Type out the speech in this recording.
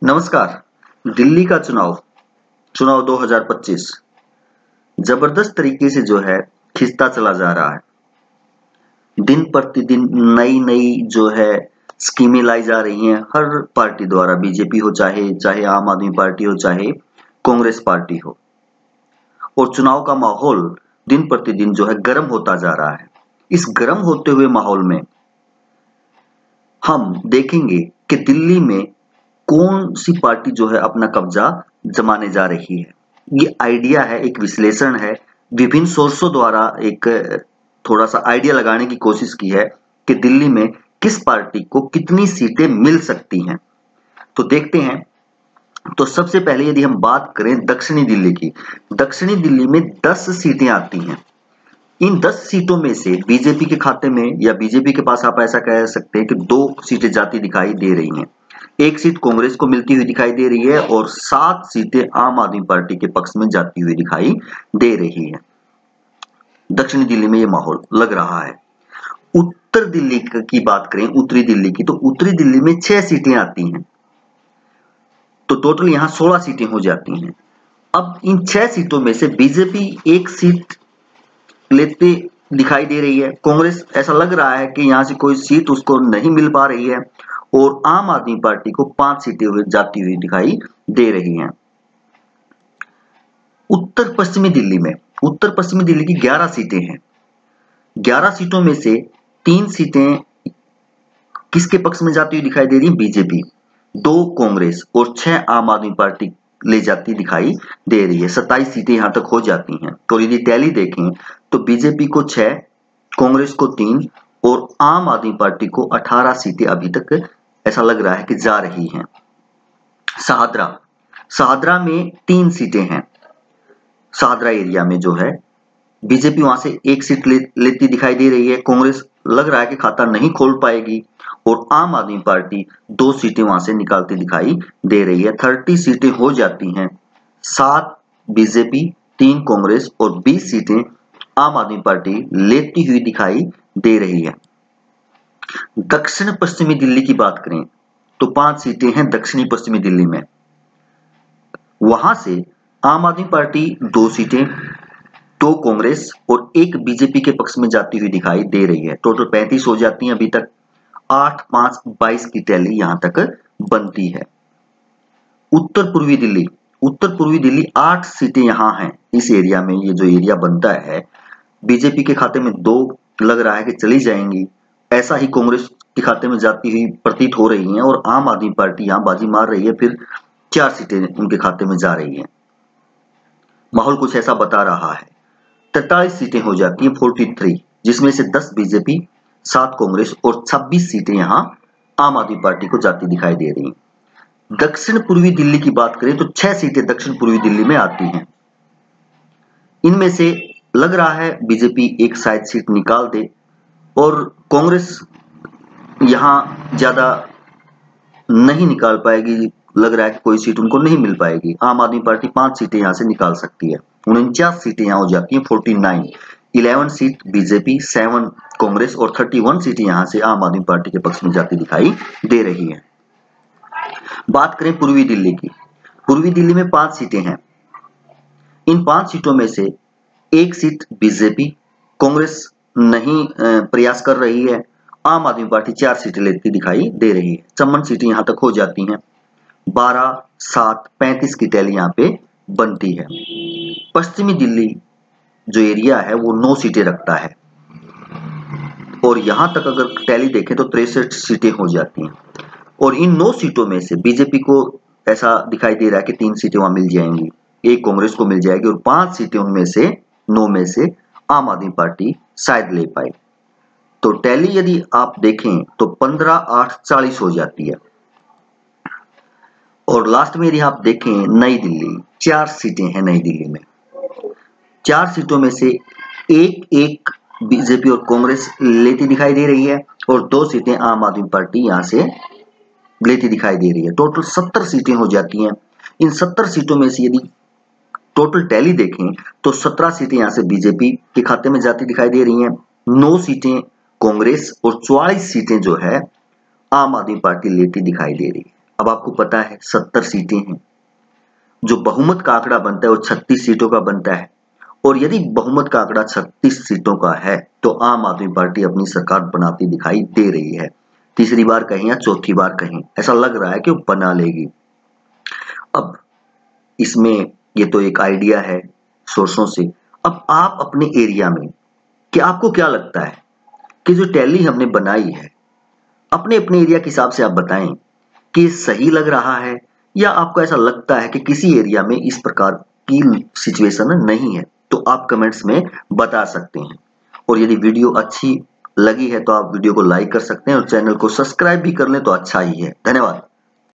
नमस्कार। दिल्ली का चुनाव 2025 जबरदस्त तरीके से जो है खिंचता चला जा रहा है। दिन प्रतिदिन नई नई जो है स्कीमें लाई जा रही हैं हर पार्टी द्वारा, बीजेपी हो चाहे चाहे आम आदमी पार्टी हो चाहे कांग्रेस पार्टी हो, और चुनाव का माहौल दिन प्रतिदिन जो है गर्म होता जा रहा है। इस गर्म होते हुए माहौल में हम देखेंगे कि दिल्ली में कौन सी पार्टी जो है अपना कब्जा जमाने जा रही है। ये आइडिया है, एक विश्लेषण है, विभिन्न सोर्सों द्वारा एक थोड़ा सा आइडिया लगाने की कोशिश की है कि दिल्ली में किस पार्टी को कितनी सीटें मिल सकती हैं। तो देखते हैं। तो सबसे पहले यदि हम बात करें दक्षिणी दिल्ली की, दक्षिणी दिल्ली में 10 सीटें आती हैं। इन 10 सीटों में से बीजेपी के खाते में या बीजेपी के पास आप ऐसा कह सकते हैं कि 2 सीटें जाती दिखाई दे रही हैं। एक सीट कांग्रेस को मिलती हुई दिखाई दे रही है और 7 सीटें आम आदमी पार्टी के पक्ष में जाती हुई दिखाई दे रही है। दक्षिणी दिल्ली में यह माहौल लग रहा है। उत्तर दिल्ली की बात करें, उत्तरी दिल्ली की, तो उत्तरी दिल्ली में 6 सीटें आती हैं, तो टोटल यहां 16 सीटें हो जाती हैं। अब इन 6 सीटों में से बीजेपी 1 सीट लेते दिखाई दे रही है। कांग्रेस ऐसा लग रहा है कि यहां से कोई सीट उसको नहीं मिल पा रही है और आम आदमी पार्टी को 5 सीटें जाती हुई दिखाई दे रही हैं। उत्तर पश्चिमी दिल्ली की 11 सीटें हैं। 11 सीटों में से 3 सीटें किसके पक्ष में जाती हुई दिखाई दे रही है? बीजेपी, 2 कांग्रेस और 6 आम आदमी पार्टी ले जाती दिखाई दे रही है। 27 सीटें यहां तक हो जाती हैं। तो यदि टैली देखें तो बीजेपी को 6, कांग्रेस को 3 और आम आदमी पार्टी को 18 सीटें अभी तक ऐसा लग रहा है कि जा रही हैं। शाहदरा में 3 सीटें हैं। शाहदरा एरिया में जो है बीजेपी वहां से 1 सीट लेती दिखाई दे रही है। कांग्रेस लग रहा है कि खाता नहीं खोल पाएगी और आम आदमी पार्टी 2 सीटें वहां से निकालती दिखाई दे रही है। 30 सीटें हो जाती हैं। 7 बीजेपी, 3 कांग्रेस और 20 सीटें आम आदमी पार्टी लेती हुई दिखाई दे रही है। दक्षिण पश्चिमी दिल्ली की बात करें तो 5 सीटें हैं दक्षिणी पश्चिमी दिल्ली में। वहां से आम आदमी पार्टी 2 सीटें, 2 कांग्रेस और 1 बीजेपी के पक्ष में जाती हुई दिखाई दे रही है। टोटल 35 हो जाती हैं अभी तक। 8, 5, 22 की टैली यहां तक बनती है। उत्तर पूर्वी दिल्ली 8 सीटें यहां हैं। इस एरिया में ये जो एरिया बनता है, बीजेपी के खाते में 2 लग रहा है कि चली जाएंगी। ऐसा ही कांग्रेस के खाते में जाती हुई प्रतीत हो रही हैं और आम आदमी पार्टी यहां बाजी मार रही है, फिर 4 सीटें उनके खाते में जा रही हैं। माहौल कुछ ऐसा बता रहा है। 43 सीटें हो जाती हैं, 43, जिसमें से 10 बीजेपी, 7 कांग्रेस और 26 सीटें यहां आम आदमी पार्टी को जाती दिखाई दे रही हैं। दक्षिण पूर्वी दिल्ली की बात करें तो 6 सीटें दक्षिण पूर्वी दिल्ली में आती हैं। इनमें से लग रहा है बीजेपी 1 शायद सीट निकाल दे और कांग्रेस यहां ज्यादा नहीं निकाल पाएगी। लग रहा है कि कोई सीट उनको नहीं मिल पाएगी। आम आदमी पार्टी 5 सीटें यहां से निकाल सकती है। 49 सीटें यहां हो जाती हैं, 49, 11 सीट बीजेपी, 7 कांग्रेस और 31 सीटें यहां से आम आदमी पार्टी के पक्ष में जाती दिखाई दे रही है। बात करें पूर्वी दिल्ली की, पूर्वी दिल्ली में 5 सीटें हैं। इन 5 सीटों में से 1 सीट बीजेपी, कांग्रेस नहीं प्रयास कर रही है, आम आदमी पार्टी 4 सीटें लेती दिखाई दे रही है। 54 सीटें यहां तक हो जाती हैं। 12, 7, 35 की टैली यहां पे बनती है। पश्चिमी दिल्ली जो एरिया है वो 9 सीटें रखता है और यहां तक अगर टैली देखें तो 63 सीटें हो जाती हैं। और इन 9 सीटों में से बीजेपी को ऐसा दिखाई दे रहा है कि 3 सीटें वहां मिल जाएंगी, 1 कांग्रेस को मिल जाएगी और 5 सीटें उनमें से 9 में से आम आदमी पार्टी शायद ले पाए। तो टैली यदि आप देखें तो 15, 8, 40 हो जाती है। और लास्ट में यदि आप देखें नई दिल्ली, 4 सीटें हैं नई दिल्ली में। 4 सीटों में से एक बीजेपी और कांग्रेस लेती दिखाई दे रही है और 2 सीटें आम आदमी पार्टी यहां से लेती दिखाई दे रही है। टोटल 70 सीटें हो जाती हैं। इन 70 सीटों में से यदि टोटल टैली देखें तो 17 सीटें यहां से बीजेपी के खाते में जाती दिखाई दे रही हैं, 9 सीटें कांग्रेस और 44 सीटें जो है आम आदमी पार्टी लेती दिखाई दे रही है। अब आपको पता है 70 सीटें हैं। जो बहुमत का आंकड़ा बनता है वो 36 सीटों का बनता है, और यदि बहुमत का आंकड़ा 36 सीटों का है तो आम आदमी पार्टी अपनी सरकार बनाती दिखाई दे रही है। तीसरी बार कहीं या चौथी बार कहीं ऐसा लग रहा है कि वो बना लेगी। अब इसमें ये तो एक आइडिया है सोर्सों से। अब आप अपने एरिया में, क्या आपको क्या लगता है कि जो टैली हमने बनाई है, अपने अपने एरिया के हिसाब से आप बताएं कि सही लग रहा है, या आपको ऐसा लगता है कि किसी एरिया में इस प्रकार की सिचुएशन नहीं है? तो आप कमेंट्स में बता सकते हैं। और यदि वीडियो अच्छी लगी है तो आप वीडियो को लाइक कर सकते हैं और चैनल को सब्सक्राइब भी कर लें तो अच्छा ही है। धन्यवाद।